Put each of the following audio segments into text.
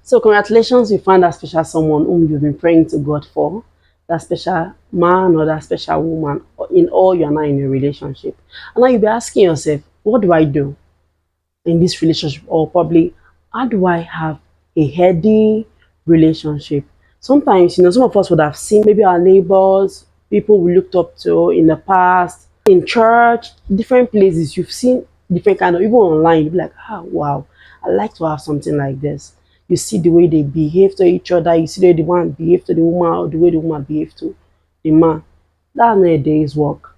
So congratulations, you found that special someone whom you've been praying to God for, that special man or that special woman. In all, you're now in a relationship. And now you'll be asking yourself, what do I do in this relationship? Or probably, how do I have a healthy relationship? Sometimes, some of us would have seen maybe our neighbors, people we looked up to in the past, in church, different places. You've seen different kind of, even online, you'll be like, wow, I'd like to have something like this. You see the way they behave to each other, you see the way the man behave to the woman, or the way the woman behave to the man. That's not a day's work.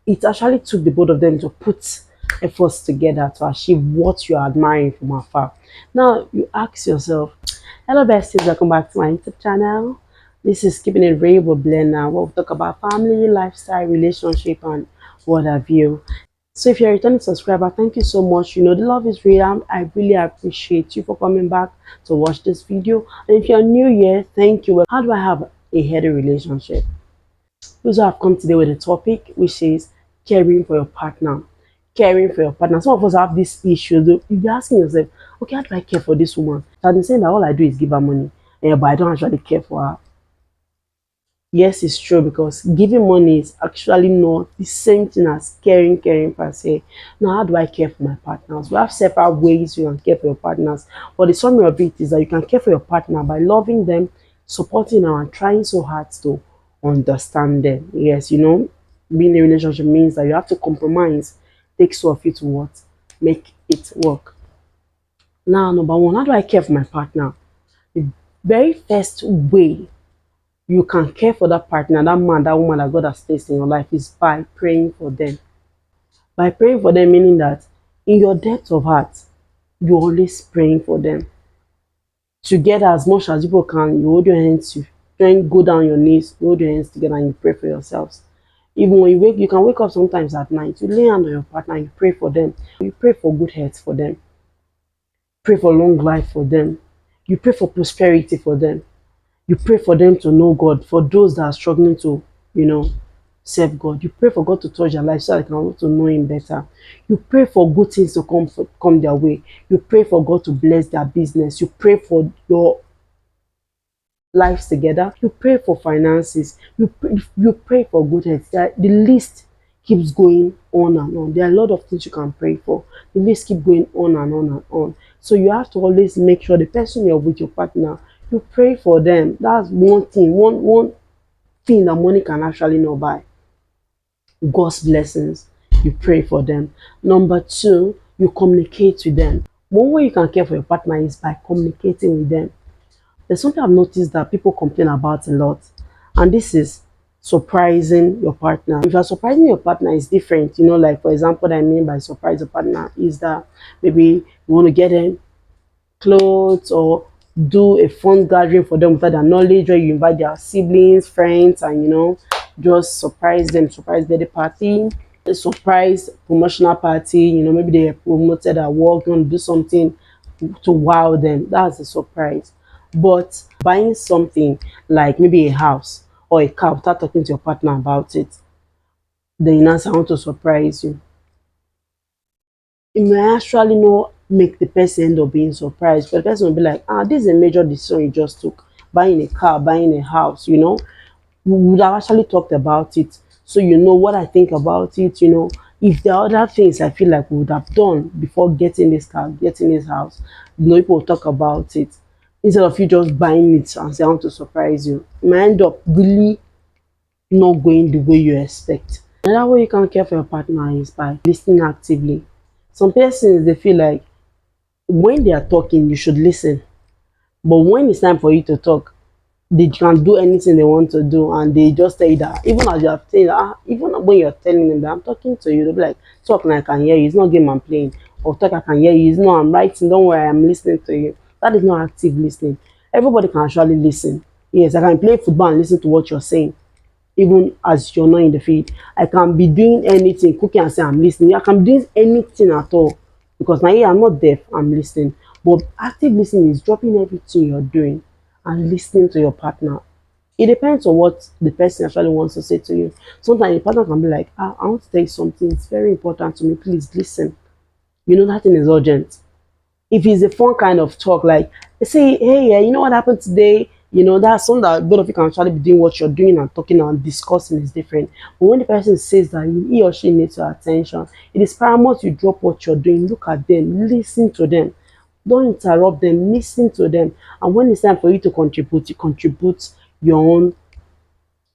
It actually took the both of them to put efforts together to achieve what you're admiring from afar. Now you ask yourself, hello besties, welcome back to my YouTube channel. This is Keeping It Real with Blender, where we talk about family, lifestyle, relationship, and what have you. So if you're a returning subscriber, thank you so much. The love is real, and I really appreciate you for coming back to watch this video. And if you're new here, thank you. How do I have a healthy relationship? So I've come today with a topic which is caring for your partner. Caring for your partner. Some of us have this issue. You'll be asking yourself, okay, how do I care for this woman? I've been saying that all I do is give her money, but I don't actually care for her. Yes, it's true, because giving money is actually not the same thing as caring per se. Now, how do I care for my partners? We have several ways you can care for your partners, but the summary of it is that you can care for your partner by loving them, supporting them, and trying so hard to understand them. Yes, being in a relationship means that you have to compromise. Takes two of you to what? Make it work. Now, number one, how do I care for my partner? The very first way you can care for that partner, that man, that woman that God has placed in your life, is by praying for them. By praying for them, meaning that in your depth of heart, you're always praying for them. Together, as much as people can, you hold your hands, you then go down your knees, you hold your hands together, and you pray for yourselves. Even when you can wake up sometimes at night, you lay hand on your partner, you pray for them. You pray for good health for them. Pray for long life for them. You pray for prosperity for them. You pray for them to know God. For those that are struggling to, serve God, you pray for God to touch their life so they can want to know Him better. You pray for good things to come their way. You pray for God to bless their business. You pray for your lives together. You pray for finances. You pray for good health. The list keeps going on and on. There are a lot of things you can pray for. The list keeps going on and on and on. So you have to always make sure the person you're with, your partner, you pray for them. That's one thing, one thing that money can actually not buy. God's blessings. You pray for them. Number two, you communicate with them. One way you can care for your partner is by communicating with them. There's something I've noticed that people complain about a lot, and this is surprising your partner. If you're surprising your partner, it's different. Like for example, what I mean by surprise your partner is that maybe you want to get them clothes or do a fun gathering for them without their knowledge, where you invite their siblings, friends, and just surprise them, surprise birthday party, a surprise promotional party. Maybe they are promoted at work, you want to do something to wow them. That's a surprise. But buying something like maybe a house or a car without talking to your partner about it, then you say, I want to surprise you. It may actually not make the person end up being surprised, but the person will be like, this is a major decision you just took. Buying a car, buying a house, we would have actually talked about it. So you know what I think about it. If there are other things I feel like we would have done before getting this car, getting this house, people will talk about it. Instead of you just buying it and say, I want to surprise you, it might end up really not going the way you expect. Another way you can care for your partner is by listening actively. Some persons, they feel like when they are talking, you should listen. But when it's time for you to talk, they can do anything they want to do, and they just tell you that. Even as you are saying that, even when you're telling them that I'm talking to you, they'll be like, talk and I can hear you. It's not game I'm playing. Or talk, I can hear you. It's not, I'm writing. Don't worry, I'm listening to you. That is not active listening. Everybody can actually listen. Yes, I can play football and listen to what you're saying, even as you're not in the field. I can be doing anything, cooking, and say I'm listening. I can be doing anything at all, because now I'm not deaf, I'm listening. But active listening is dropping everything you're doing and listening to your partner. It depends on what the person actually wants to say to you. Sometimes the partner can be like, I want to tell you something, it's very important to me, please listen. That thing is urgent. if it's a fun kind of talk, like say, hey, you know what happened today? That's something that both of you can actually be doing what you're doing and talking and discussing is different. But when the person says that he or she needs your attention, it is paramount you drop what you're doing, look at them, listen to them. Don't interrupt them, listen to them. And when it's time for you to contribute, you contribute your own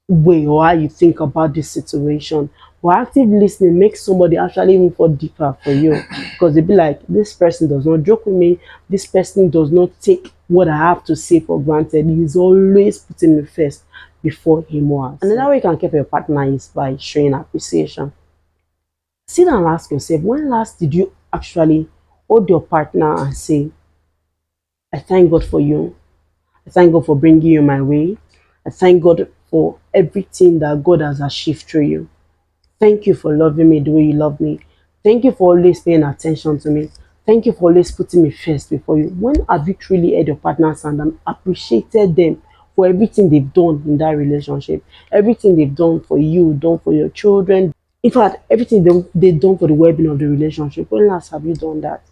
way or how you think about this situation. But active listening makes somebody actually even fall deeper for you because they be like, this person does not joke with me, this person does not take what I have to say for granted. He's always putting me first before him or herself. Another way you can care for your partner is by showing appreciation. Sit down and ask yourself, when last did you actually hold your partner and say, I thank God for you. I thank God for bringing you my way. I thank God for everything that God has achieved through you. Thank you for loving me the way you love me. Thank you for always paying attention to me. Thank you for always putting me first before you. When have you truly heard your partners and appreciated them for everything they've done in that relationship? Everything they've done for you, done for your children. In fact, everything they've done for the well-being of the relationship. When last have you done that?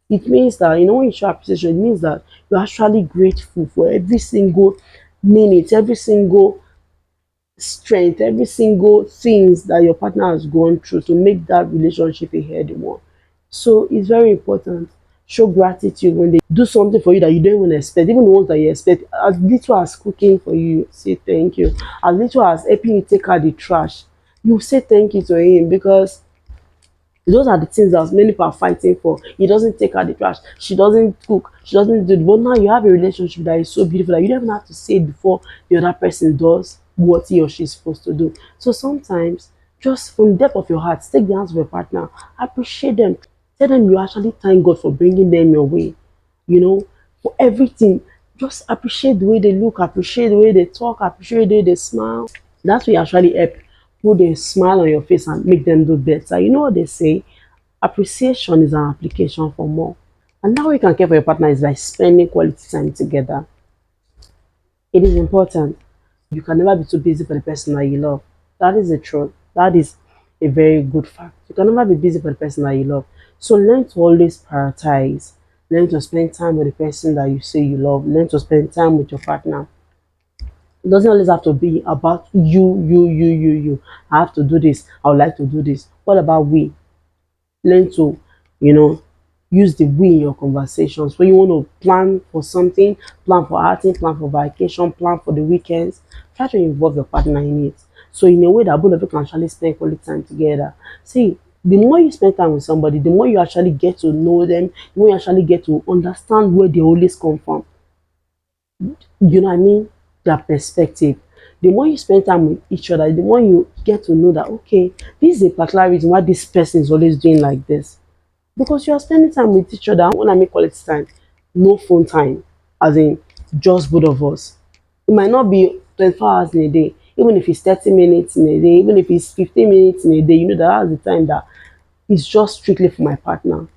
It means that, when you show appreciation, it means that you're actually grateful for every single minute, every single strength, every single things that your partner has gone through to make that relationship a healthy one. So it's very important. Show gratitude when they do something for you that you don't even expect, even the ones that you expect. As little as cooking for you, say thank you. As little as helping you take out the trash, you say thank you to him because those are the things that many people are fighting for. He doesn't take out the trash. She doesn't cook. She doesn't do it. But now you have a relationship that is so beautiful that you don't even have to say it before the other person does what he or she is supposed to do. So sometimes, just from the depth of your heart, take the hands of your partner, appreciate them, tell them you actually thank God for bringing them your way. For everything. Just appreciate the way they look, appreciate the way they talk, appreciate the way they smile. That's will actually help put a smile on your face and make them do better. You know what they say? Appreciation is an application for more. And now you can care for your partner is by spending quality time together. It is important. You can never be too busy for the person that you love. That is the truth. That is a very good fact. You can never be busy for the person that you love. So learn to always prioritize. Learn to spend time with the person that you say you love. Learn to spend time with your partner. It doesn't always have to be about you. I have to do this. I would like to do this. What about we? Learn to, you know, use the we in your conversations. When you want to plan for something, plan for outing, plan for vacation, plan for the weekends, try to involve your partner in it. So in a way that both of you can actually spend quality time together. See, the more you spend time with somebody, the more you actually get to know them, the more you actually get to understand where they always come from. You know what I mean? Their perspective. The more you spend time with each other, the more you get to know that, okay, this is a particular reason why this person is always doing like this. Because you are spending time with each other. When I make quality time, no phone time, as in just both of us. It might not be 24 hours in a day, even if it's 30 minutes in a day, even if it's 15 minutes in a day, you know that's the time that is just strictly for my partner.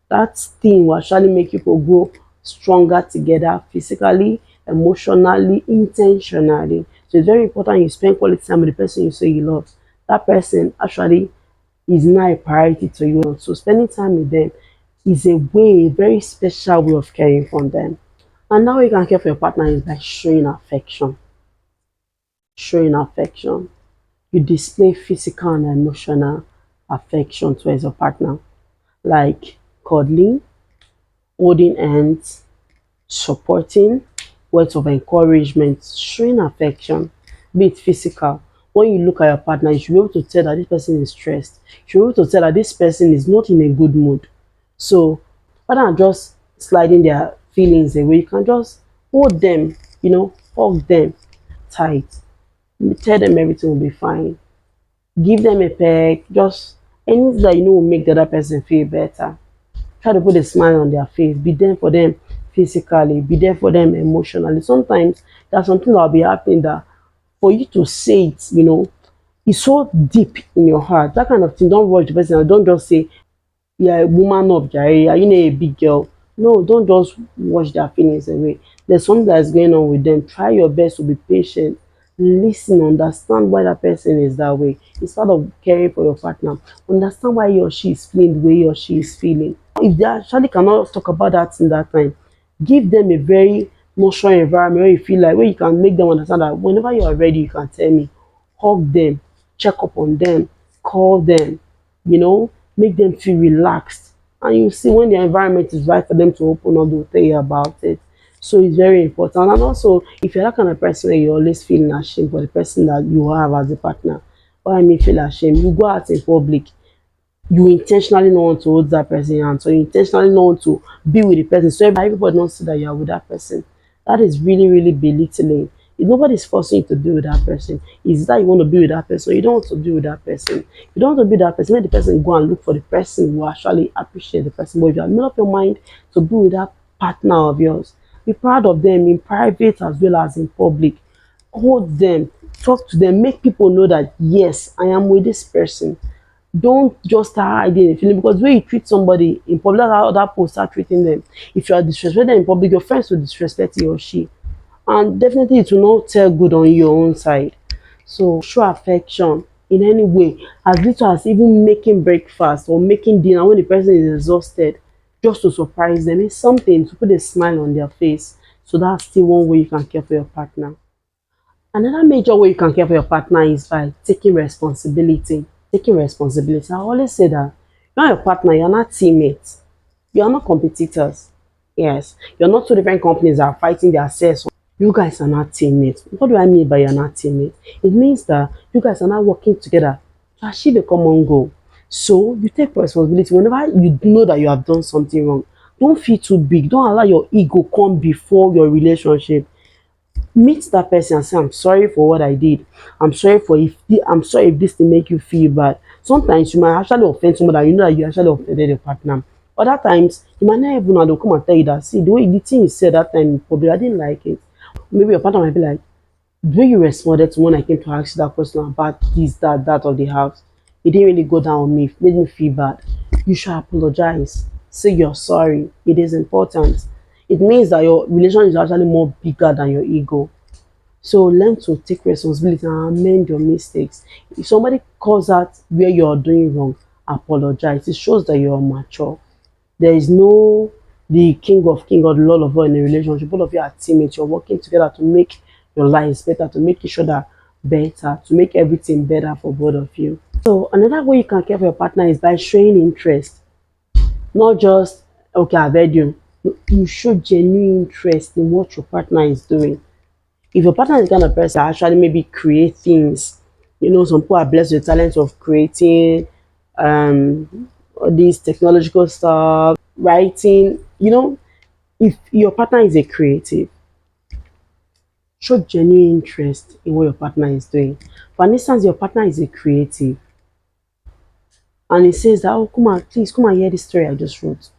That thing will actually make you grow stronger together physically, emotionally, intentionally. So it's very important you spend quality time with the person you say you love. That person actually is now a priority to you. So spending time with them is a very special way of caring for them. And now you can care for your partner is by showing affection. Showing affection. You display physical and emotional affection towards your partner, like cuddling, holding hands, supporting, words of encouragement, showing affection, be it physical. When you look at your partner, you should be able to tell that this person is stressed. You should be able to tell that this person is not in a good mood. So, rather than just sliding their feelings away, you can just hold them, hug them tight. Tell them everything will be fine. Give them a peck, just anything that will make the other person feel better. Try to put a smile on their face, be there for them physically, be there for them emotionally. Sometimes there's something that will be happening that for you to say it, it's so deep in your heart. That kind of thing, don't rush the person. Don't just say, you're a woman of Jare, are you not a big girl? No, don't just wash their feelings away. There's something that's going on with them. Try your best to be patient. Listen, understand why that person is that way. Instead of caring for your partner, understand why he or she is feeling the way he or she is feeling. If they actually cannot talk about that in that time, give them a very nurturing environment where you feel like, where you can make them understand that whenever you are ready, you can tell me. Hug them, check up on them, call them, you know, make them feel relaxed. And you see when the environment is right for them to open up, they'll tell you about it. So it's very important. And also, if you're that kind of person where you're always feeling ashamed for the person that you have as a partner, what I mean feel ashamed, you go out in public, you intentionally not want to hold that person hand, so you intentionally not want to be with the person, so everybody knows that you are with that person. That is really, really belittling. If nobody's forcing you to be with that person, is that you want to be with that person, or you don't want to be with that person. If you don't want to be with that person, let the person go and look for the person who actually appreciate the person. But if you have made up your mind to be with that partner of yours, be proud of them in private as well as in public. Hold them, talk to them, make people know that yes, I am with this person. Don't just start hiding the feeling, because when you treat somebody in public, that's how other people start treating them. If you are disrespecting them in public, your friends will disrespect he or she, and definitely it will not tell good on your own side. So show affection in any way, as little as even making breakfast or making dinner when the person is exhausted, just to surprise them. It's something to put a smile on their face. So that's still one way you can care for your partner. Another major way you can care for your partner is by taking responsibility. Taking responsibility. I always say that you're not your partner, you're not teammates, you're not competitors. Yes, you're not two different companies that are fighting their sales. You guys are not teammates. What do I mean by you're not teammates? It means that you guys are not working together to achieve a common goal. So you take responsibility whenever you know that you have done something wrong. Don't feel too big. Don't allow your ego come before your relationship. Meet that person and say, I'm sorry for what I did. I'm sorry if this thing make you feel bad. Sometimes you might actually offend someone that you know that you actually offended your partner. Other times you might not even know, they'll come and tell you that, see, the thing you said that time probably I didn't like it. Maybe your partner might be like, the way you responded to when I came to ask you that question about this, that of the house, it didn't really go down on me, it made me feel bad. You should apologize. Say you're sorry. It is important. It means that your relation is actually more bigger than your ego. So learn to take responsibility and amend your mistakes. If somebody calls out where you're doing wrong, apologize. It shows that you're mature. There is no the king or the lord of all in a relationship. Both of you are teammates. You're working together to make your lives better, to make each other better, to make everything better for both of you. So another way you can care for your partner is by showing interest. Not just, okay, I've heard you. You show genuine interest in what your partner is doing. If your partner is the kind of person that actually maybe create things, some people are blessed with the talent of creating all these technological stuff, writing, if your partner is a creative, show genuine interest in what your partner is doing. For instance, your partner is a creative and he says that, oh, come on, please come and hear this story I just wrote.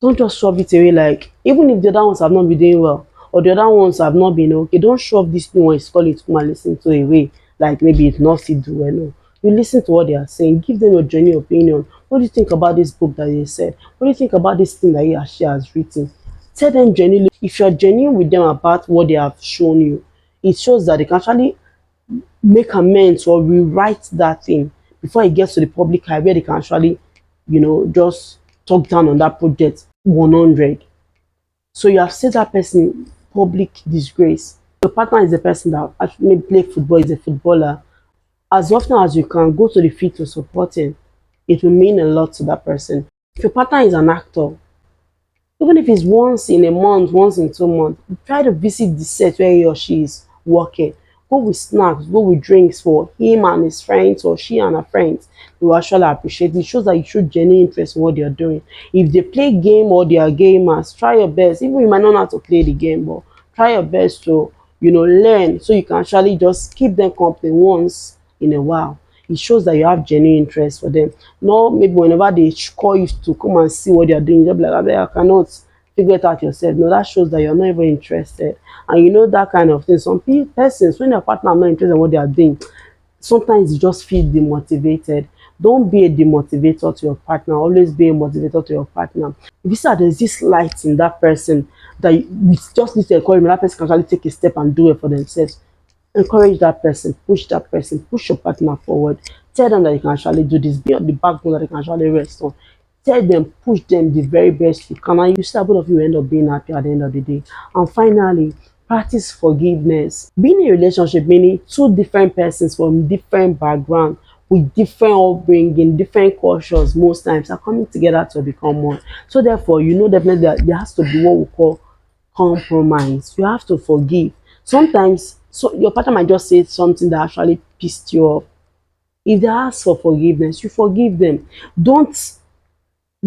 Don't just shove it away, like, even if the other ones have not been doing well or the other ones have not been okay, don't shove this new one is calling to come and listen to away, like maybe it's not fit do well. No, you listen to what they are saying, give them your genuine opinion. What do you think about this book that they said? What do you think about this thing that he or she has written? Tell them genuinely. If you're genuine with them about what they have shown you, it shows that they can actually make amends or rewrite that thing before it gets to the public eye, where they can actually, just talk down on that project 100. So you have set that person public disgrace. Your partner is the person that actually play football, is a footballer. As often as you can, go to the field to support him. It will mean a lot to that person. If your partner is an actor, even if it's once in a month, once in 2 months, try to visit the set where he or she is working. Go with snacks, go with drinks for him and his friends, or she and her friends. They will actually appreciate it. It shows that you show genuine interest in what they are doing. If they play game or they are gamers, try your best. Even you might not know how to play the game, but try your best to, learn, so you can actually just keep them company once in a while. It shows that you have genuine interest for them. Not maybe whenever they call you to come and see what they are doing, you'll be like, I cannot figure it out yourself. No, that shows that you're not even interested. And that kind of thing. Some persons, when their partner are not interested in what they are doing, sometimes you just feel demotivated. Don't be a demotivator to your partner. Always be a motivator to your partner. If you see that there's this light in that person that you just need to encourage, that person can actually take a step and do it for themselves. Encourage that person, push your partner forward. Tell them that you can actually do this. Be on the backbone that they can actually rest on. tell them, push them the very best you can, and you see that both of you end up being happy at the end of the day. And finally, practice forgiveness. Being in a relationship meaning two different persons from different background with different upbringing, different cultures most times are coming together to become one. So therefore, you know definitely that there has to be what we call compromise. You have to forgive. Sometimes so your partner might just say something that actually pissed you off. If they ask for forgiveness, you forgive them. Don't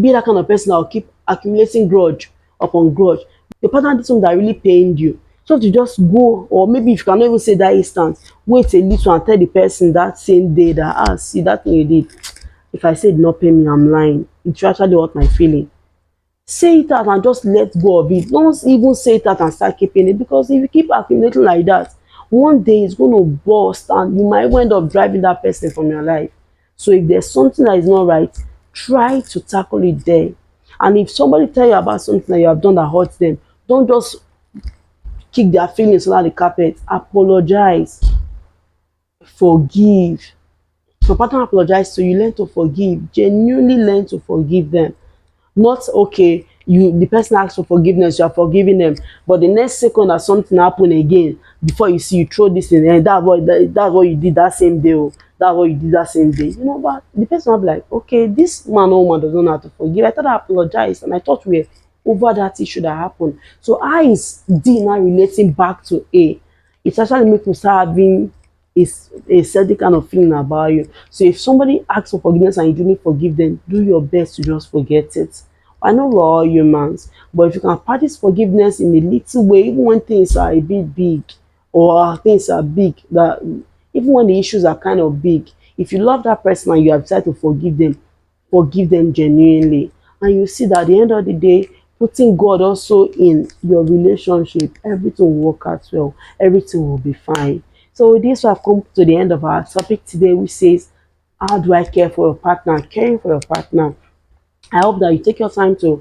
be that kind of person that will keep accumulating grudge upon grudge. Your partner did something that really pained you. So to just go, or maybe if you cannot even say that instant, wait a little and tell the person that same day that, see that thing you did. If I say it did not pain me, I'm lying. It actually hurt my feeling. Say it out and just let go of it. Don't even say it out and start keeping it, because if you keep accumulating like that, one day it's going to burst and you might end up driving that person from your life. So if there's something that is not right, try to tackle it there. And if somebody tell you about something that you have done that hurts them, don't just kick their feelings under the carpet. Apologize, forgive. If your partner apologize to you, learn to forgive. Genuinely learn to forgive them. Not okay, you the person asks for forgiveness, you are forgiving them, but the next second that something happen again, before you see, you throw this in, and that's what you did that same day. Oh, that's what you did that same day. You know, but the person will be like, okay, this man or woman doesn't know how to forgive. I thought I apologized, and I thought we were over that issue that happened. So how is D now relating back to A? It actually makes me start having is a certain kind of feeling about you. So if somebody asks for forgiveness and you didn't forgive them, do your best to just forget it. I know we're all humans, but if you can practice forgiveness in a little way, even when things are a bit big, or things are big, that even when the issues are kind of big, if you love that person and you have decided to forgive them genuinely, and you see that at the end of the day, putting God also in your relationship, everything will work out well, everything will be fine. So with this, we have come to the end of our topic today, which says, how do I care for your partner? Caring for your partner. I hope that you take your time to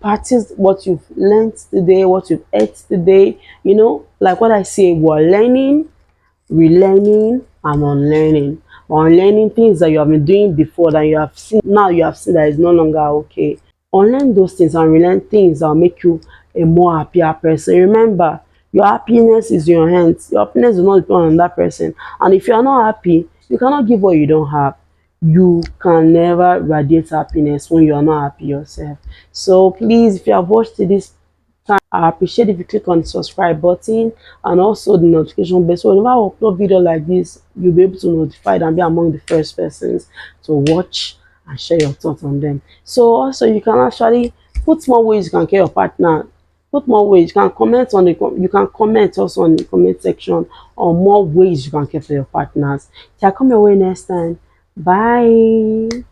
practice what you've learned today, what you've ate today. You know, like what I say, we're learning, relearning, and unlearning. Unlearning things that you have been doing before that you have seen, now you have seen that is no longer okay. Unlearn those things and relearn things that will make you a more happier person. Remember, your happiness is in your hands. Your happiness is not depend on that person. And if you are not happy, you cannot give what you don't have. You can never radiate happiness when you are not happy yourself. So please, if you have watched this time, I appreciate if you click on the subscribe button and also the notification bell. So whenever I upload video like this, you'll be able to notify and be among the first persons to watch and share your thoughts on them. So also you can actually put more ways you can care your partner. Put more ways you can comment on you can comment also on the comment section on more ways you can care for your partners. Till I come your way next time. Bye.